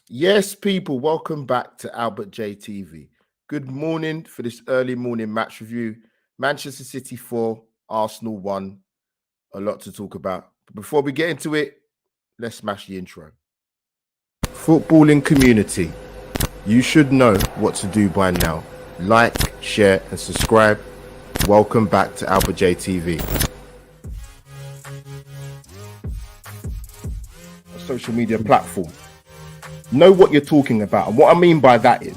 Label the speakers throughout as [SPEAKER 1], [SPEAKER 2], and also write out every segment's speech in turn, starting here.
[SPEAKER 1] Yes, people, welcome back to Albert J TV. Good morning for this early morning match review. Manchester City 4, Arsenal 1. A lot to talk about. But before we get into it, let's smash the intro. Footballing community, you should know what to do by now. Like, share, and subscribe. Welcome back to Albert J TV. A social media platform. Know what you're talking about. And what I mean by that is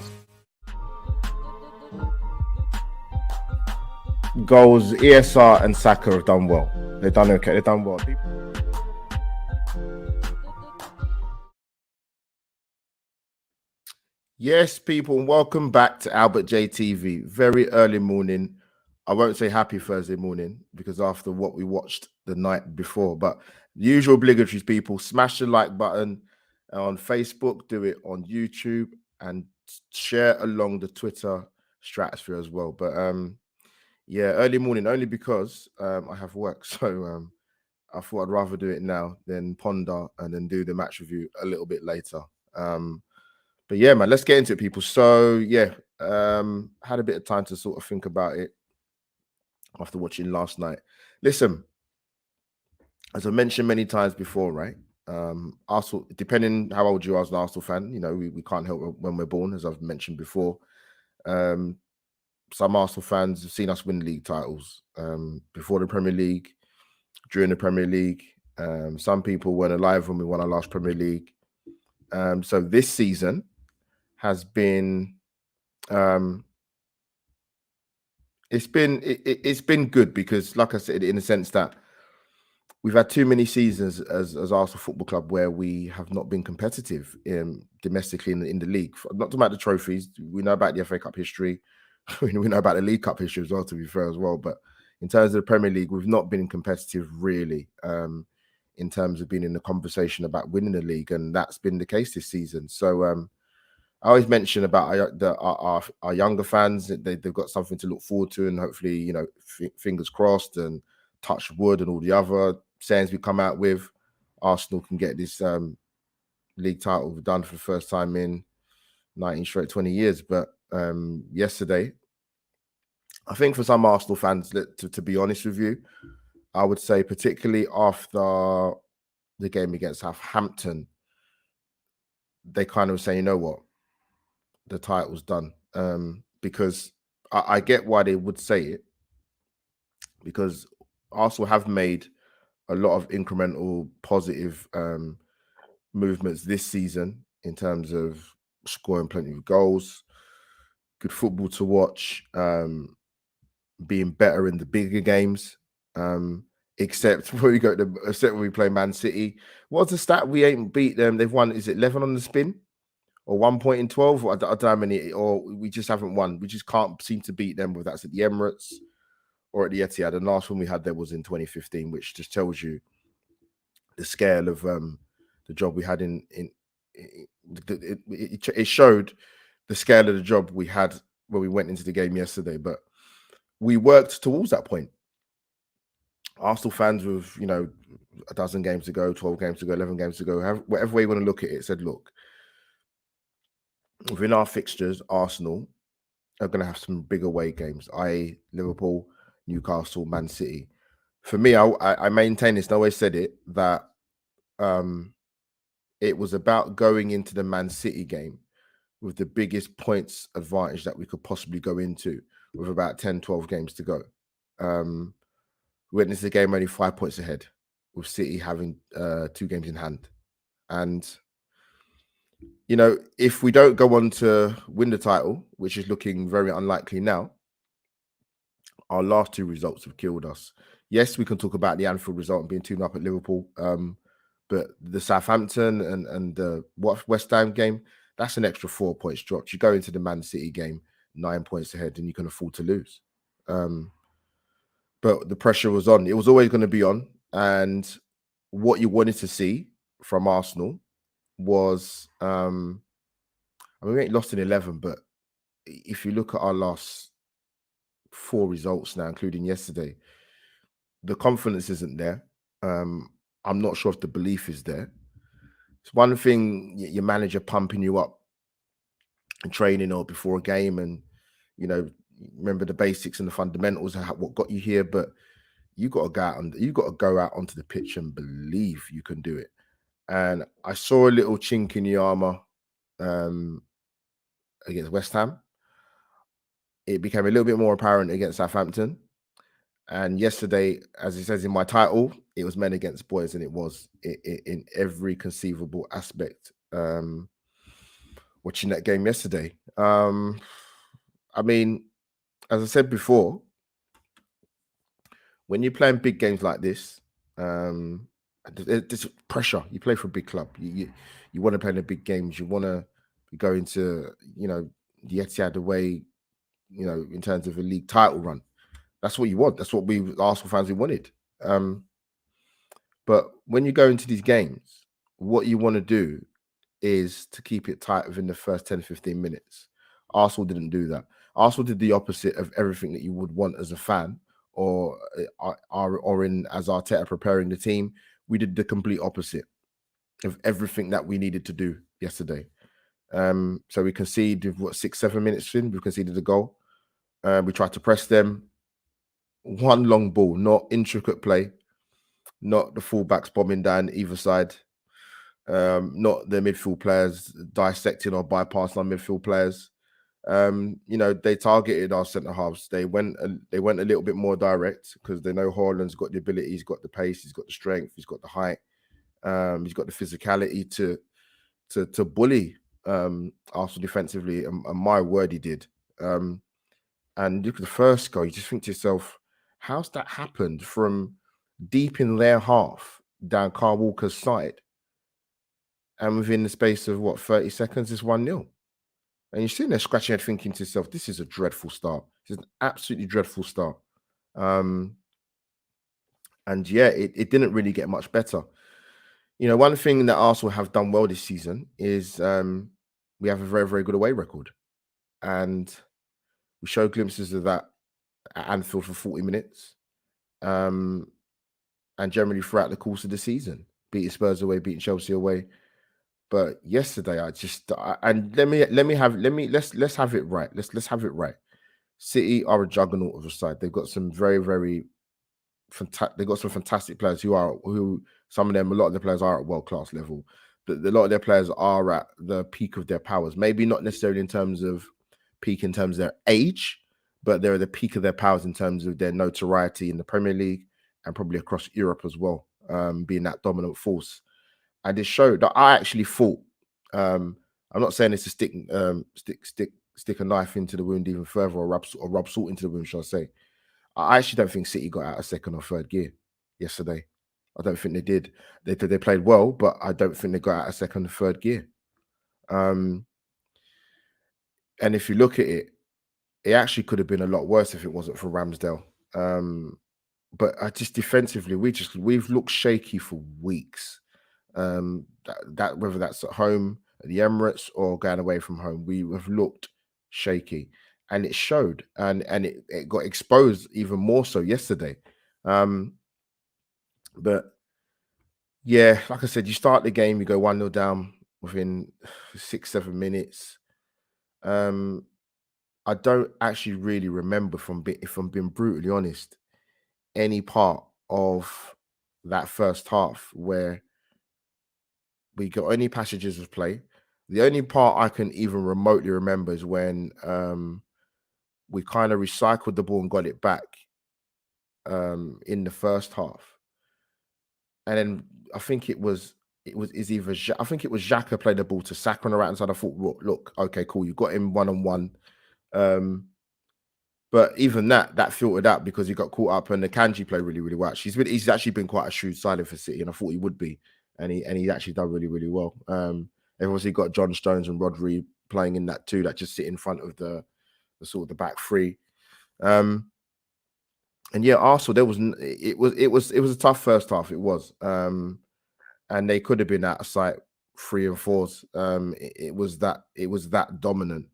[SPEAKER 1] goals, ESR and Saka have done well. They've done okay. They've done well. Yes, people, and welcome back to Albert J TV. Very early morning. I won't say happy Thursday morning because after what we watched the night before, but the usual obligatories, people, smash the like button on Facebook, do it on YouTube, and share along the Twitter stratosphere as well. But yeah, early morning only because I have work, so I thought I'd rather do it now than ponder and then do the match review a little bit later. But yeah, man, let's get into it, people. So yeah, had a bit of time to sort of think about it after watching last night. Listen, as I mentioned many times before, right? Arsenal, depending how old you are as an Arsenal fan, you know, we can't help when we're born, as I've mentioned before. Um, some Arsenal fans have seen us win league titles before the Premier League, during the Premier League. Some people weren't alive when we won our last Premier League. So this season has been it's been good because, like I said, in the sense that we've had too many seasons as Arsenal Football Club where we have not been competitive domestically in the league. Not talking about the trophies, we know about the FA Cup history, we know about the League Cup history as well. To be fair, as well, but in terms of the Premier League, we've not been competitive really. In terms of being in the conversation about winning the league, and that's been the case this season. So I always mention about our younger fans that they've got something to look forward to, and hopefully, you know, fingers crossed and touch wood and all the other sayings we come out with. Arsenal can get this league title done for the first time in 19 straight 20 years. But yesterday, I think for some Arsenal fans, to be honest with you, I would say particularly after the game against Southampton, they kind of say, you know what, the title's done. Because I get why they would say it, because Arsenal have made a lot of incremental positive movements this season in terms of scoring plenty of goals, good football to watch, being better in the bigger games. Except when we go to except when we play Man City. What's the stat? We ain't beat them. They've won, is it 11 on the spin? Or 1 point in 12? Or I don't know how many, or we just haven't won. We just can't seem to beat them, whether that's at the Emirates or at the Etihad. And last one we had there was in 2015, which just tells you the scale of the job we had it showed the scale of the job we had when we went into the game yesterday. But we worked towards that point. Arsenal fans with, you know, a dozen games to go, 12 games to go, 11 games to go, whatever way you want to look at it, said, look, within our fixtures, Arsenal are going to have some big away games, i.e. Liverpool, Newcastle, Man City. For me, I maintain this, and I always said it, that it was about going into the Man City game with the biggest points advantage that we could possibly go into, with about 10, 12 games to go. We went into the game only 5 points ahead, with City having 2 games in hand. And, you know, if we don't go on to win the title, which is looking very unlikely now, our last 2 results have killed us. Yes, we can talk about the Anfield result and being 2-0 up at Liverpool, but the Southampton and the West Ham game, that's an extra 4 points dropped. You go into the Man City game 9 points ahead, and you can afford to lose. But the pressure was on. It was always going to be on. And what you wanted to see from Arsenal was, I mean, we ain't lost in 11, but if you look at our last 4 results now, including yesterday, the confidence isn't there. I'm not sure if the belief is there. It's one thing your manager pumping you up in training or before a game, and you know, remember the basics and the fundamentals of what got you here, but you got to go out onto the pitch and believe you can do it. And I saw a little chink in the armor um, against West Ham. It became a little bit more apparent against Southampton. And yesterday, as it says in my title, it was men against boys, and it was in every conceivable aspect. Watching that game yesterday, I mean, as I said before, when you're playing big games like this, there's pressure. You play for a big club. You want to play in the big games. You want to go into the Etihad away. In terms of a league title run, that's what you want. That's what we Arsenal fans we wanted. But when you go into these games, what you want to do is to keep it tight within the first 10, 15 minutes. Arsenal didn't do that. Arsenal did the opposite of everything that you would want as a fan or in as Arteta preparing the team. We did the complete opposite of everything that we needed to do yesterday. So we conceded, 6, 7 minutes in, we conceded a goal. We tried to press them. One long ball, not intricate play, not the fullbacks bombing down either side. Not the midfield players dissecting or bypassing our midfield players. They targeted our centre halves. They went a little bit more direct because they know Haaland's got the ability, he's got the pace, he's got the strength, he's got the height, he's got the physicality to bully Arsenal defensively. And my word, he did. And look at the first goal, you just think to yourself, how's that happened from deep in their half down Kyle Walker's side? And within the space of 30 seconds, it's 1-0. And you're sitting there scratching your head thinking to yourself, this is a dreadful start. This is an absolutely dreadful start. And yeah, it didn't really get much better. One thing that Arsenal have done well this season is we have a very, very good away record. And we show glimpses of that at Anfield for 40 minutes. And generally throughout the course of the season, beating Spurs away, beating Chelsea away. But yesterday, let's have it right. Let's have it right. City are a juggernaut of a side. They've got some very, very fantastic. They've got some fantastic players who some of them, a lot of the players are at world class level. But a lot of their players are at the peak of their powers. Maybe not necessarily in terms of peak in terms of their age, but they're at the peak of their powers in terms of their notoriety in the Premier League and probably across Europe as well, being that dominant force. And it showed that I actually thought. I'm not saying it's to stick a knife into the wound even further, or rub salt into the wound, shall I say? I actually don't think City got out of second or third gear yesterday. I don't think they did. They played well, but I don't think they got out of second or third gear. And if you look at it, it actually could have been a lot worse if it wasn't for Ramsdale. But I just defensively, we've looked shaky for weeks. That whether that's at home at the Emirates or going away from home, we have looked shaky, and it showed, and it got exposed even more so yesterday. But yeah, like I said, you start the game, you go 1-0 down within 6, 7 minutes. I don't actually really remember, if I'm being brutally honest, any part of that first half where we got any passages of play. The only part I can even remotely remember is when we kind of recycled the ball and got it back in the first half. And then I think it was Xhaka played the ball to Saka on the right hand side. I thought, look, okay, cool, you got him 1-on-1. But even that filtered out because he got caught up, and the Kanji played really, really well. He's actually been quite a shrewd signing for City, and I thought he would be. And he's actually done really, really well. They've obviously got John Stones and Rodri playing in that too, that just sit in front of the sort of the back three. And yeah, Arsenal, it was a tough first half. It was. And they could have been out of sight 3 and 4s. It was that dominant.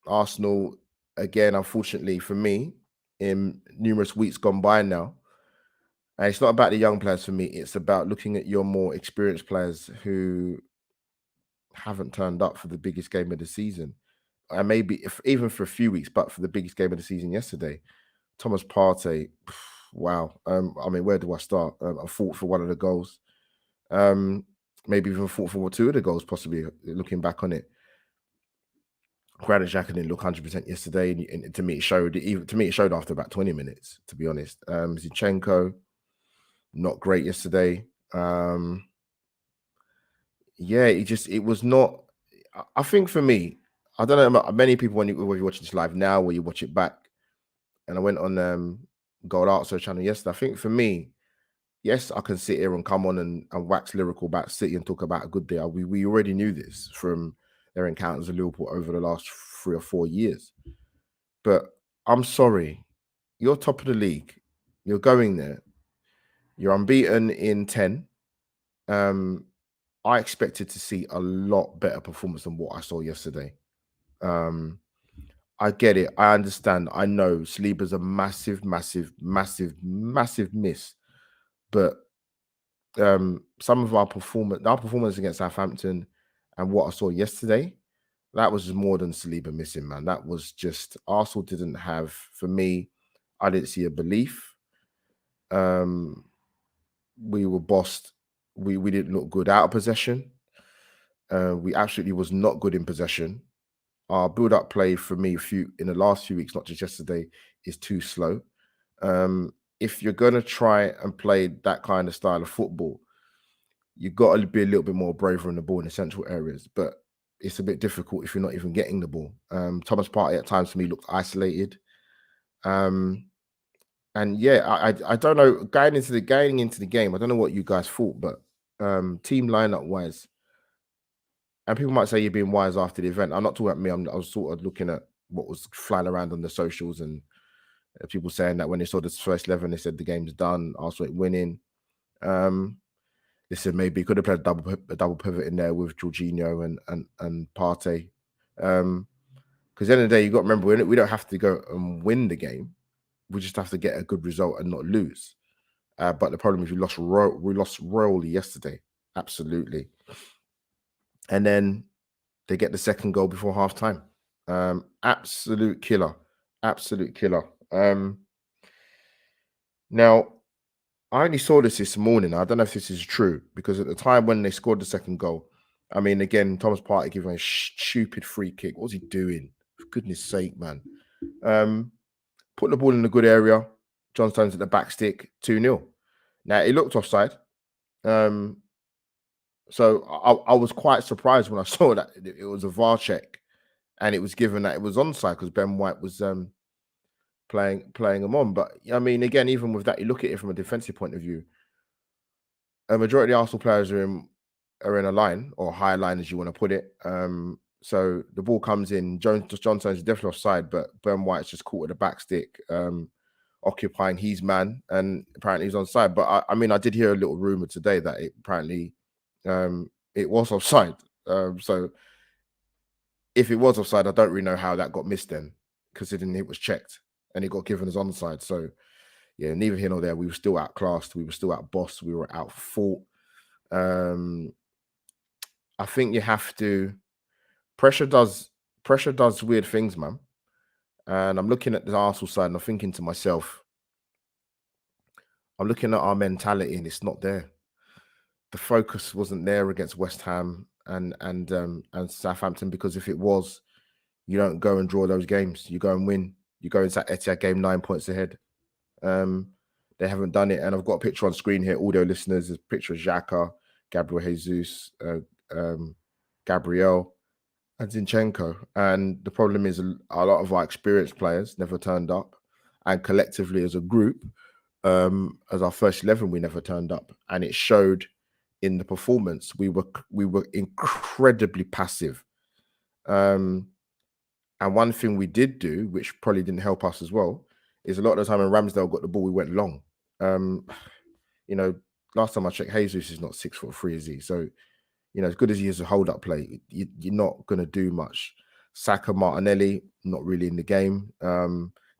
[SPEAKER 1] Arsenal, again, unfortunately for me, in numerous weeks gone by now, And it's not about the young players for me. It's about looking at your more experienced players who haven't turned up for the biggest game of the season. And maybe if even for a few weeks, but for the biggest game of the season yesterday, Thomas Partey, wow. I mean, where do I start? I fought for one of the goals. Maybe even fought for two of the goals, possibly looking back on it. Granit Xhaka didn't look 100% yesterday, and to me it showed. Even to me, it showed after about 20 minutes. To be honest, Zinchenko, not great yesterday. Yeah, it was not. I think for me, I don't know about many people when you watch this live now or you watch it back. And I went on Gold Arts channel yesterday. I think for me, yes, I can sit here and come on and wax lyrical about City and talk about a good day. We already knew this from their encounters with Liverpool over the last 3 or 4 years. But I'm sorry, you're top of the league. You're going there. You're unbeaten in 10. I expected to see a lot better performance than what I saw yesterday. I get it. I understand. I know Saliba's a massive, massive, massive, massive miss. But some of our performance against Southampton and what I saw yesterday, that was more than Saliba missing, man. That was just Arsenal didn't have, for me, I didn't see a belief. We were bossed. We didn't look good out of possession. We absolutely was not good in possession. Our build-up play for me in the last few weeks, not just yesterday, is too slow. If you're going to try and play that kind of style of football, you've got to be a little bit more braver in the ball in the central areas. But it's a bit difficult if you're not even getting the ball. Thomas Partey at times for me looked isolated. And yeah, I don't know. Going into the game, I don't know what you guys thought, but team lineup wise, and people might say you're being wise after the event. I'm not talking about me. I was sort of looking at what was flying around on the socials and people saying that when they saw the first 11, they said the game's done. Arsenal winning. They said maybe could have played a double pivot in there with Jorginho and Partey. Because at the end of the day, you got to remember we don't have to go and win the game. We just have to get a good result and not lose. But the problem is we lost royally yesterday. Absolutely. And then they get the second goal before half time. Absolute killer. Absolute killer. Now, I only saw this morning. I don't know if this is true because at the time when they scored the second goal, I mean, again, Thomas Partey giving a stupid free kick. What was he doing? For goodness sake, man. Put the ball in a good area. John Stones at the back stick, 2-0. Now, it looked offside. So I was quite surprised when I saw that it was a VAR check and it was given that it was onside because Ben White was playing him on. But I mean, again, even with that, you look at it from a defensive point of view. A majority of the Arsenal players are in a line or high line, as you want to put it. So the ball comes in. John Stones is definitely offside, but Ben White's just caught with the back stick, occupying his man, and apparently he's onside. But I mean, I did hear a little rumor today that it was offside. So if it was offside, I don't really know how that got missed then, considering it was checked and it got given as onside. So yeah, neither here nor there. We were still outclassed. We were still outbossed. We were outfought. I think you have to. Pressure does weird things, man. And I'm looking at the Arsenal side and I'm thinking to myself, I'm looking at our mentality and it's not there. The focus wasn't there against West Ham and Southampton, because if it was, you don't go and draw those games. You go and win. You go into that Etihad game 9 points ahead. They haven't done it. And I've got a picture on screen here, audio listeners. There's a picture of Xhaka, Gabriel Jesus, Gabriel, and Zinchenko. And the problem is a lot of our experienced players never turned up. And collectively as a group, as our first 11, we never turned up. And it showed in the performance. We were incredibly passive. And one thing we did do, which probably didn't help us as well, is a lot of the time when Ramsdale got the ball, we went long. Last time I checked, Jesus is not 6'3", is he? So, as good as he is a hold-up play, you're not going to do much. Saka, Martinelli, not really in the game.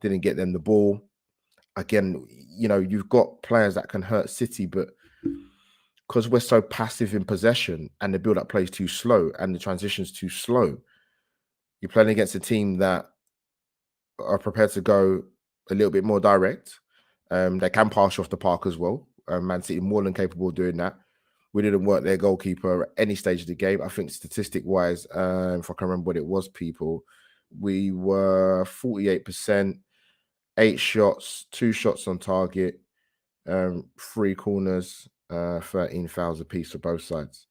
[SPEAKER 1] Didn't get them the ball. again, you've got players that can hurt City, but because we're so passive in possession and the build-up play is too slow and the transition's too slow, you're playing against a team that are prepared to go a little bit more direct. They can pass you off the park as well. Man City more than capable of doing that. We didn't work their goalkeeper at any stage of the game. I think statistic-wise, if I can remember what it was, people, we were 48%, 8 shots, 2 shots on target, 3 corners, 13 fouls apiece for both sides.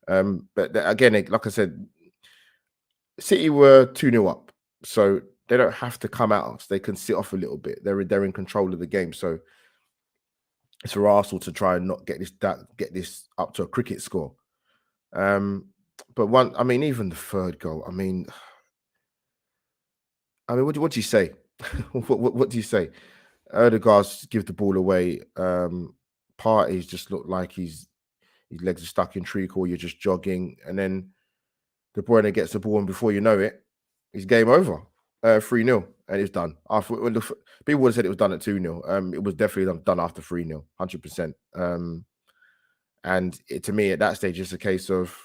[SPEAKER 1] Again, like I said, City were 2-0 up, so they don't have to come at us. They can sit off a little bit. They're in control of the game. So it's for Arsenal to try and not get this up to a cricket score. But even the third goal. What do you say? what do you say? Odegaard's give the ball away. Partey's just looked like his legs are stuck in treacle. You're just jogging, and then De Bruyne gets the ball, and before you know it, it's game over. 3-0, and it's done. People would have said it was done at 2-0. It was definitely done after 3-0, 100%. And to me, at that stage, it's a case of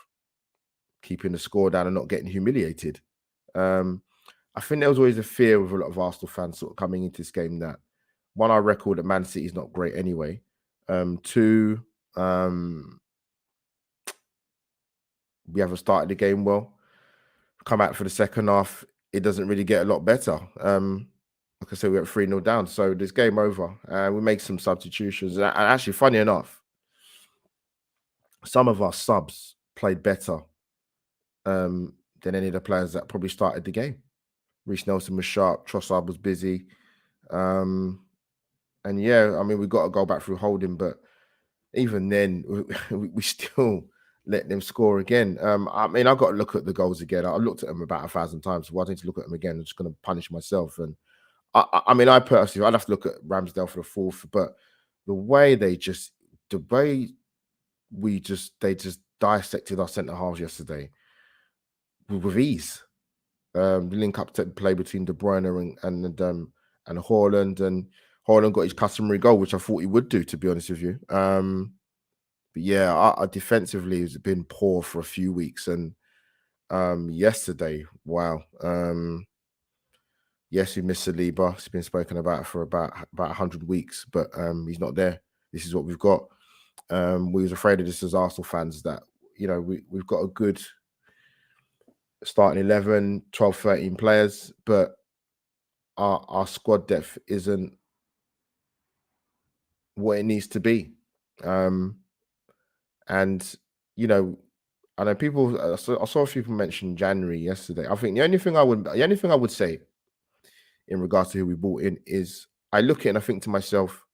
[SPEAKER 1] keeping the score down and not getting humiliated. I think there was always a fear with a lot of Arsenal fans sort of coming into this game that, one, our record at Man City is not great anyway. Two, we haven't started the game well. Come out for the second half, it doesn't really get a lot better. Like I said, we're at 3-0 down, so this game over. We make some substitutions. And actually, funny enough, some of our subs played better than any of the players that probably started the game. Reece Nelson was sharp. Trossard was busy. And yeah, we got a goal back through holding, but even then, we still let them score again. I've got to look at the goals again. I looked at them about 1,000 times. So I need to look at them again. I'm just going to punish myself. And I personally, I'd have to look at Ramsdale for the fourth, but they just dissected our centre halves yesterday with ease. The link up to play between De Bruyne and Haaland, and Haaland got his customary goal, which I thought he would do, to be honest with you. But yeah, our defensively has been poor for a few weeks, and yesterday, wow. Yes, we missed Saliba. It's been spoken about for about 100 weeks, but he's not there. This is what we've got. We was afraid of this as Arsenal fans, that we've got a good starting 11, 12, 13 players, but our squad depth isn't what it needs to be. And I know people. I saw a few people mention January yesterday. I think the only thing I would say in regards to who we bought in is, I look at it and I think to myself,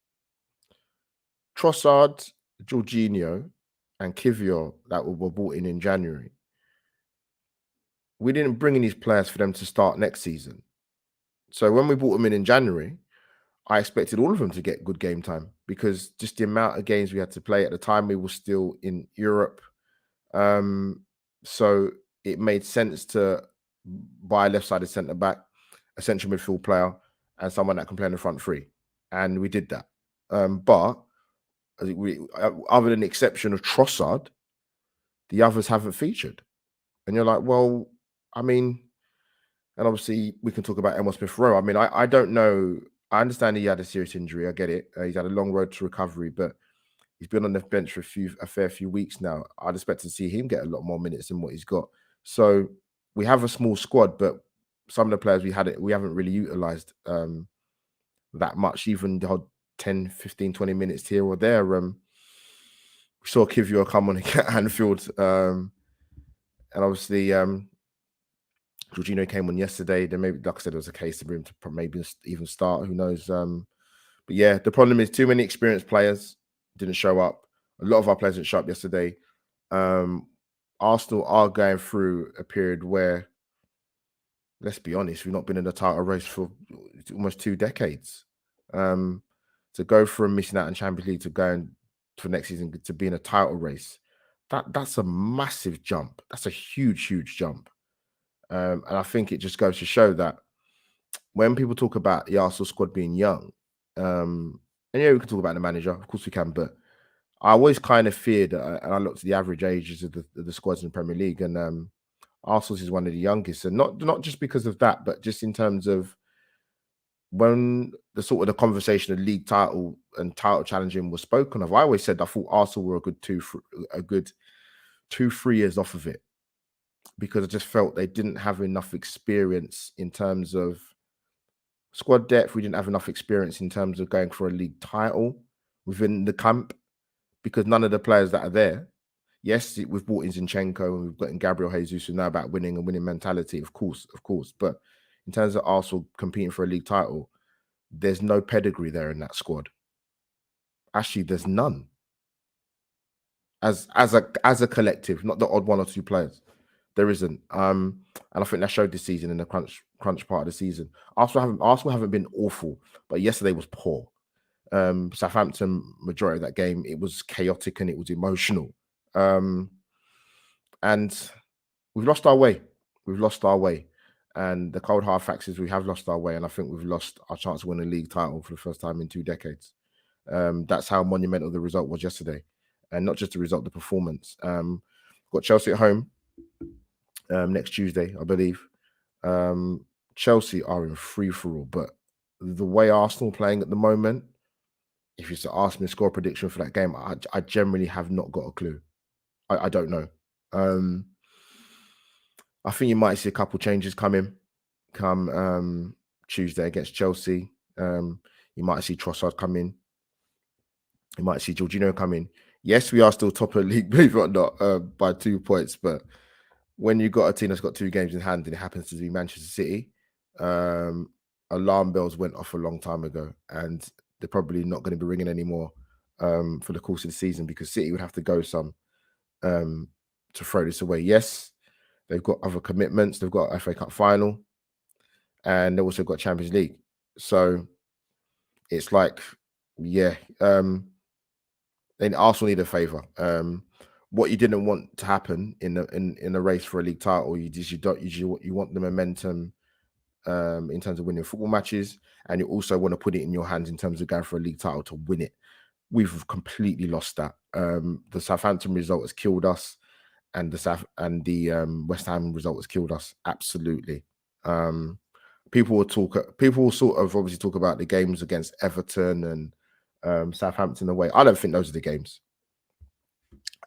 [SPEAKER 1] Trossard, Jorginho, and Kivior that were bought in January. We didn't bring in these players for them to start next season. So when we bought them in January, I expected all of them to get good game time, because just the amount of games we had to play at the time, we were still in Europe. So it made sense to buy a left-sided centre-back, a central midfield player, and someone that can play in the front three. And we did that. But I think other than the exception of Trossard, the others haven't featured. And you're like, well, and obviously we can talk about Emil Smith-Rowe. I don't know. I understand he had a serious injury. I get it. He's had a long road to recovery, but he's been on the bench for a fair few weeks now. I'd expect to see him get a lot more minutes than what he's got. So we have a small squad, but some of the players we haven't really utilised that much, even the 10, 15, 20 minutes here or there. We saw Kivior come on at Anfield, and obviously Jorginho came on yesterday. Then maybe, like I said, there was a case of him to maybe even start. Who knows? But yeah, the problem is too many experienced players didn't show up. A lot of our players didn't show up yesterday. Arsenal are going through a period where, let's be honest, we've not been in the title race for almost 2 decades. To go from missing out on Champions League to going for next season to be in a title race, that's a massive jump. That's a huge, huge jump. And I think it just goes to show that when people talk about the Arsenal squad being young And yeah, we can talk about the manager, of course we can, but I always kind of feared, and I looked at the average ages of the squads in the Premier League, and Arsenal's is one of the youngest, and not just because of that, but just in terms of when the sort of the conversation of league title and title challenging was spoken of. I always said I thought Arsenal were a good 2-3 years off of it, because I just felt they didn't have enough experience in terms of squad depth. We didn't have enough experience in terms of going for a league title within the camp, because none of the players that are there. Yes, we've brought in Zinchenko and we've got in Gabriel Jesus, who know about winning and winning mentality, of course. But in terms of Arsenal competing for a league title, there's no pedigree there in that squad. Actually, there's none. As a collective, not the odd one or two players. There isn't. And I think that showed this season in the crunch part of the season. Arsenal haven't been awful, but yesterday was poor. Southampton, majority of that game, it was chaotic and it was emotional. And we've lost our way. We've lost our way. And the cold hard facts is we have lost our way. And I think we've lost our chance to win a league title for the first time in 2 decades. That's how monumental the result was yesterday. And not just the result, the performance. Got Chelsea at home next Tuesday, I believe. Chelsea are in free-for-all. But the way Arsenal playing at the moment, if you to ask me a score prediction for that game, I generally have not got a clue. I don't know. I think you might see a couple changes come Tuesday against Chelsea. You might see Trossard come in. You might see Jorginho come in. Yes, we are still top of the league, believe it or not, by 2 points. But when you've got a team that's got 2 games in hand and it happens to be Manchester City, alarm bells went off a long time ago, and they're probably not going to be ringing anymore for the course of the season, because City would have to go some to throw this away. Yes, they've got other commitments. They've got FA Cup final, and they've also got Champions League. So it's like, yeah, then Arsenal need a favour. What you didn't want to happen in the race for a league title, you want the momentum in terms of winning football matches, and you also want to put it in your hands in terms of going for a league title to win it. We've completely lost that. The Southampton result has killed us, and the West Ham result has killed us absolutely. People will sort of obviously talk about the games against Everton and Southampton away. I don't think those are the games.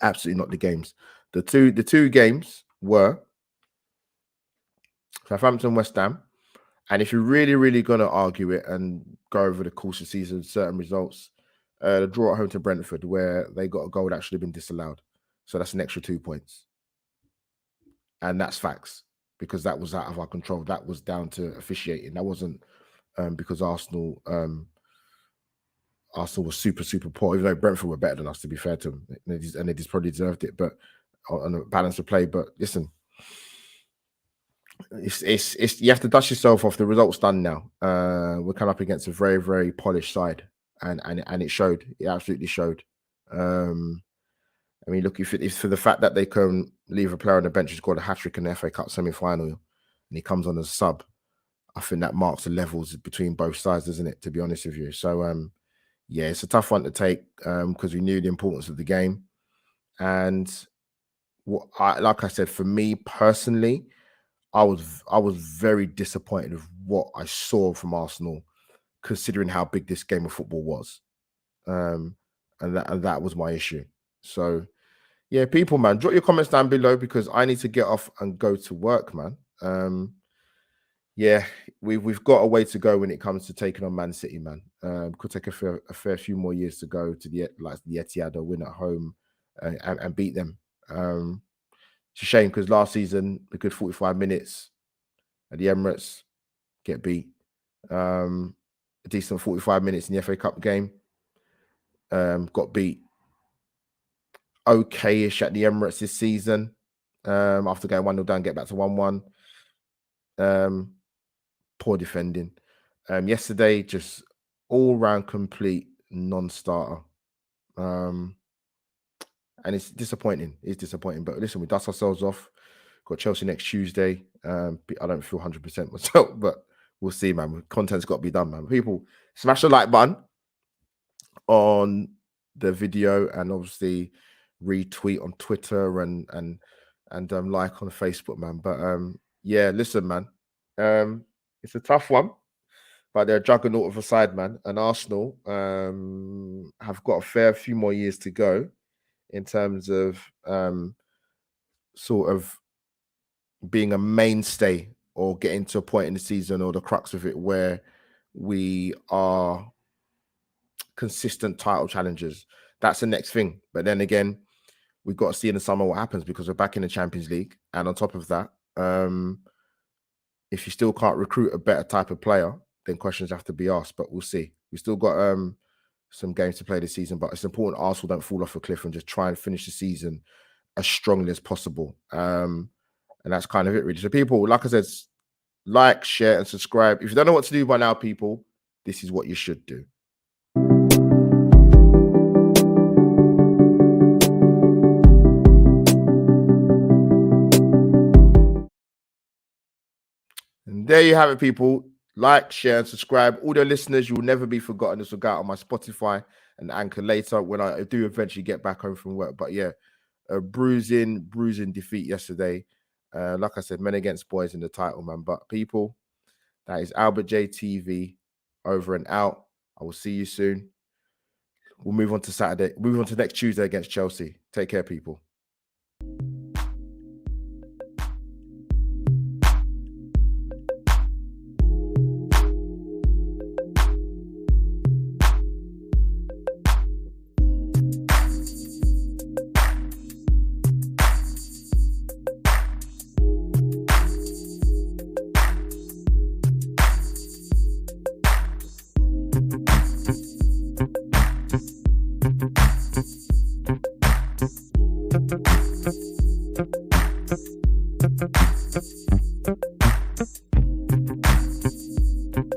[SPEAKER 1] Absolutely not the games. The two games were Southampton, West Ham. And if you're really, really going to argue it and go over the course of the season, certain results, the draw at home to Brentford, where they got a goal that should have been disallowed. So that's an extra 2 points. And that's facts, because that was out of our control. That was down to officiating. That wasn't because Arsenal was super, super poor, even though Brentford were better than us, to be fair to them. And they just probably deserved it, but on a balance of play. But listen, it's you have to dust yourself off. The result's done now. We're coming up against a very, very polished side, and it showed. It absolutely showed. I mean, look, if for the fact that they can leave a player on the bench who scored a hat-trick in the FA Cup semi-final, and he comes on as a sub, I think that marks the levels between both sides, doesn't it? To be honest with you, so yeah, it's a tough one to take because we knew the importance of the game, and like I said, for me personally, I was very disappointed with what I saw from Arsenal, considering how big this game of football was, and that was my issue. So, yeah, people, man, drop your comments down below, because I need to get off and go to work, man. Yeah, we've got a way to go when it comes to taking on Man City, man. Could take a fair few more years to go to the Etihad, or win at home and beat them. It's a shame, because last season, a good 45 minutes at the Emirates, get beat. A decent 45 minutes in the FA Cup game, got beat okay-ish at the Emirates this season. After going 1-0 down, get back to 1-1. Poor defending. Yesterday, just all-round complete non-starter. And it's disappointing. It's disappointing. But listen, we dust ourselves off. Got Chelsea next Tuesday. I don't feel 100% myself, but we'll see, man. Content's got to be done, man. People, smash the like button on the video, and obviously retweet on Twitter and like on Facebook, man. But yeah, listen, man. It's a tough one, but they're a juggernaut of a side, man. And Arsenal have got a fair few more years to go in terms of sort of being a mainstay or getting to a point in the season or the crux of it where we are consistent title challengers. That's the next thing. But then again, we've got to see in the summer what happens, because we're back in the Champions League. And on top of that, if you still can't recruit a better type of player, then questions have to be asked. But we'll see. We still got some games to play this season, but it's important Arsenal don't fall off a cliff and just try and finish the season as strongly as possible. And that's kind of it, really. So people, like I said, like, share, and subscribe. If you don't know what to do by now, people, this is what you should do. And there you have it, people. Like, share, and subscribe. All the listeners, you will never be forgotten. This will go out on my Spotify and Anchor later when I do eventually get back home from work. But yeah, a bruising defeat yesterday. Like I said, men against boys in the title, man. But people, that is Albert J TV, over and out. I will see you soon. We'll move on to Saturday. Move on to next Tuesday against Chelsea. Take care, people. Thank you.